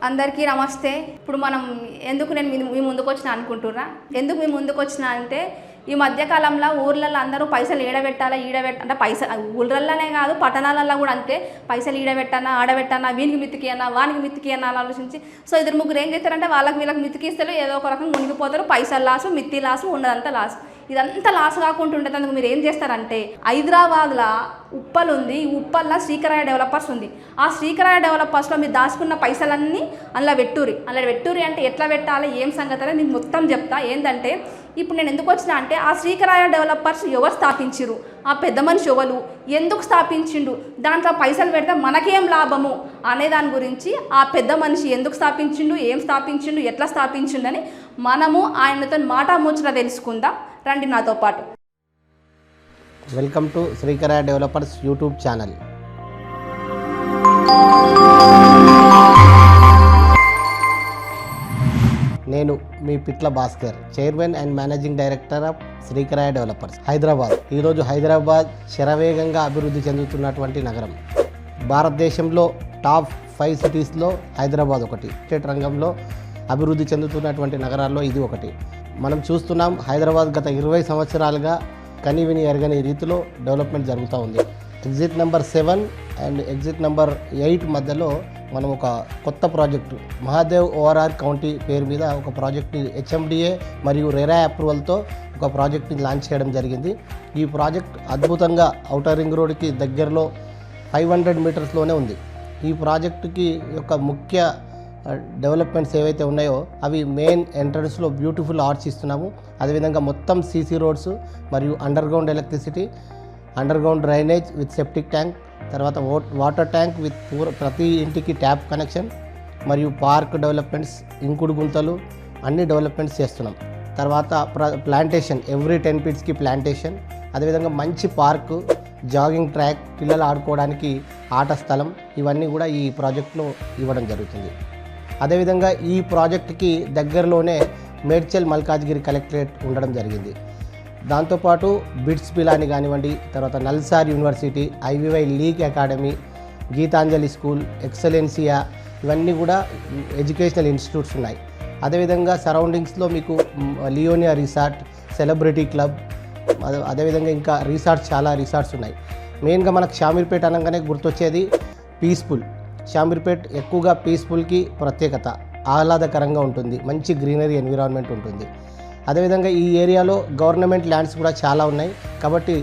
అందరికీ నమస్తే. ఇప్పుడు మనం ఎందుకు నేను మీ ముందుకు వచ్చిన అనుకుంటున్నా, ఎందుకు మీ ముందుకు వచ్చిన అంటే ఈ మధ్యకాలంలో ఊర్లలో అందరూ పైసలు ఈడబెట్టాలా అంటే పైసలు ఊళ్ళల్లోనే కాదు పట్టణాలలో కూడా అంతే. పైసలు ఈడబెట్టానా ఆడబెట్టానా, వీనికి మిత్తికి అన్నా వానికి మిత్తికి అన్నా అని ఆలోచించి ఇద్దరు ముగ్గురు ఏం చేస్తారంటే వీళ్ళకి మిత్తికిస్తారు, ఏదో ఒక రకంగా మునిగిపోతారు. పైసలు లాసు, మిత్తి లాసు, ఉన్నదంతా లాసు. ఇదంతా లాస్ కాకుండా ఉండేందుకు మీరు ఏం చేస్తారంటే హైదరాబాద్లో ఉప్పల్ ఉంది. ఈ ఉప్పల్లో శ్రీకరాయ డెవలపర్స్ ఉంది. ఆ శ్రీకరాయ డెవలపర్స్లో మీరు దాచుకున్న పైసలన్నీ అందులో వెట్టూరి అంటే ఎట్లా పెట్టాలి ఏం సంగతి అని నేను మొత్తం చెప్తా. ఏంటంటే ఇప్పుడు నేను ఎందుకు వచ్చినా అంటే ఆ శ్రీకరాయ డెవలపర్స్ ఎవరు స్థాపించిరు, ఆ పెద్ద మనిషి ఎవరు, ఎందుకు స్థాపించిండు, దాంట్లో పైసలు పెడితే మనకేం లాభము అనే దాని గురించి, ఆ పెద్ద మనిషి ఎందుకు స్థాపించిండు, ఏం స్థాపించిండు, ఎట్లా స్థాపించిండు అని మనము ఆయనతో మాట ముచ్చట తెలుసుకుందాం. రండి నాతో పాటు. Welcome to Srikaraya developers YouTube channel. నేను మీ Pitla Bhaskar, chairman and managing director of Srikaraya developers Hyderabad. ఈరోజు హైదరాబాద్ శరవేగంగా అభివృద్ధి చెందుతున్నటువంటి నగరం. భారతదేశంలో టాప్ 5 సిటీస్లో హైదరాబాద్ ఒకటి. స్టేట్ రంగంలో అభివృద్ధి చెందుతున్నటువంటి నగరాల్లో ఇది ఒకటి. మనం చూస్తున్నాం హైదరాబాద్ గత 20 సంవత్సరాలుగా కనివిని ఎరగని రీతిలో డెవలప్మెంట్ జరుగుతూ ఉంది. Exit number 7 and exit number 8 మధ్యలో మనం ఒక కొత్త ప్రాజెక్టు మహాదేవ్ ఓఆర్ఆర్ కౌంటీ పేరు మీద ఒక ప్రాజెక్ట్ని హెచ్ఎండిఏ మరియు రెరా అప్రూవల్తో ఒక ప్రాజెక్ట్ని లాంచ్ చేయడం జరిగింది. ఈ ప్రాజెక్ట్ అద్భుతంగా ఔటర్ రింగ్ రోడ్కి దగ్గరలో 500 మీటర్స్లోనే ఉంది. ఈ ప్రాజెక్టుకి యొక్క ముఖ్య డెవలప్మెంట్స్ ఏవైతే ఉన్నాయో అవి మెయిన్ ఎంట్రన్స్లో బ్యూటిఫుల్ ఆర్చ్ ఇస్తున్నాము. అదేవిధంగా మొత్తం సీసీ రోడ్స్ మరియు under ground electricity, under ground drainage with septic tank, తర్వాత వాటర్ ట్యాంక్ విత్ ప్రతి ఇంటికి ట్యాప్ కనెక్షన్, మరియు పార్క్ డెవలప్మెంట్స్, ఇంకుడు గుంతలు అన్ని డెవలప్మెంట్స్ చేస్తున్నాం. తర్వాత ప్లాంటేషన్, ఎవ్రీ 10 ఫీట్స్కి ప్లాంటేషన్, అదేవిధంగా మంచి పార్కు, జాగింగ్ ట్రాక్, పిల్లలు ఆడుకోవడానికి ఆట స్థలం, ఇవన్నీ కూడా ఈ ప్రాజెక్టులో ఇవ్వడం జరుగుతుంది. అదేవిధంగా ఈ ప్రాజెక్టుకి దగ్గరలోనే మేడ్చల్ మల్కాజ్గిరి కలెక్టరేట్ ఉండడం జరిగింది. దాంతోపాటు బిట్స్ పిలాని కానివ్వండి, తర్వాత NALSAR university, Ivy league academy, Gitanjali school, Excellencia, ఇవన్నీ కూడా ఎడ్యుకేషనల్ ఇన్స్టిట్యూట్స్ ఉన్నాయి. అదేవిధంగా సరౌండింగ్స్లో మీకు లియోనియా రిసార్ట్, సెలబ్రిటీ క్లబ్, అదేవిధంగా ఇంకా చాలా రిసార్ట్స్ ఉన్నాయి. మెయిన్గా మనకు షామీర్పేట అనగానే గుర్తొచ్చేది పీస్ఫుల్. షామీర్పేట్ ఎక్కువగా పీస్ఫుల్కి ప్రత్యేకత, ఆహ్లాదకరంగా ఉంటుంది, మంచి గ్రీనరీ ఎన్విరాన్మెంట్ ఉంటుంది. అదేవిధంగా ఈ ఏరియాలో గవర్నమెంట్ ల్యాండ్స్ కూడా చాలా ఉన్నాయి కాబట్టి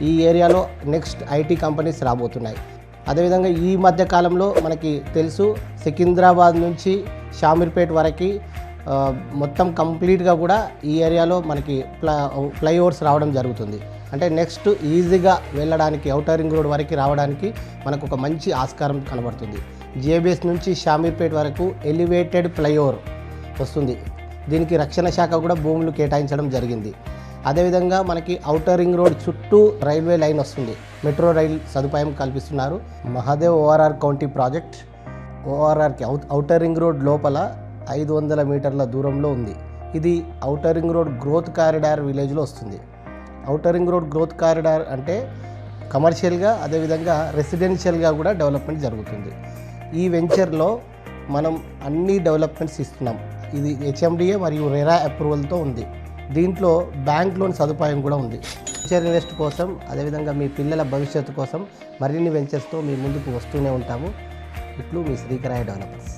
ఈ ఏరియాలో నెక్స్ట్ ఐటీ కంపెనీస్ రాబోతున్నాయి. అదేవిధంగా ఈ మధ్య కాలంలో మనకి తెలుసు సికింద్రాబాద్ నుంచి షామీర్పేట్ వరకు మొత్తం కంప్లీట్గా కూడా ఈ ఏరియాలో మనకి ఫ్లైఓవర్స్ రావడం జరుగుతుంది. అంటే నెక్స్ట్ ఈజీగా వెళ్ళడానికి ఔటర్ రింగ్ రోడ్ వరకు రావడానికి మనకు ఒక మంచి ఆస్కారం కనబడుతుంది. జేబీఎస్ నుంచి షామీర్పేట్ వరకు ఎలివేటెడ్ ఫ్లైఓవర్ వస్తుంది. దీనికి రక్షణ శాఖ కూడా భూములు కేటాయించడం జరిగింది. అదేవిధంగా మనకి ఔటర్ రింగ్ రోడ్ చుట్టూ రైల్వే లైన్ వస్తుంది, మెట్రో రైల్ సదుపాయం కల్పిస్తున్నారు. మహాదేవ్ ఓఆర్ఆర్ కౌంటీ ప్రాజెక్ట్ ఓఆర్ఆర్కి ఔటర్ రింగ్ రోడ్ లోపల 500 మీటర్ల దూరంలో ఉంది. ఇది outer ring road growth corridor విలేజ్లో వస్తుంది. Outer ring road growth corridor అంటే కమర్షియల్గా అదేవిధంగా రెసిడెన్షియల్గా కూడా డెవలప్మెంట్ జరుగుతుంది. ఈ వెంచర్లో మనం అన్ని డెవలప్మెంట్స్ ఇస్తున్నాం. ఇది హెచ్ఎండిఏ మరియు రెరా అప్రూవల్తో ఉంది. దీంట్లో బ్యాంక్ లోన్ సదుపాయం కూడా ఉంది. ఫ్యూచర్ ఇన్వెస్ట్ కోసం అదేవిధంగా మీ పిల్లల భవిష్యత్తు కోసం మరిన్ని వెంచర్స్తో మీ ముందుకు వస్తూనే ఉంటాము. ఇట్లు మీ శ్రీకరాయ డెవలపర్స్.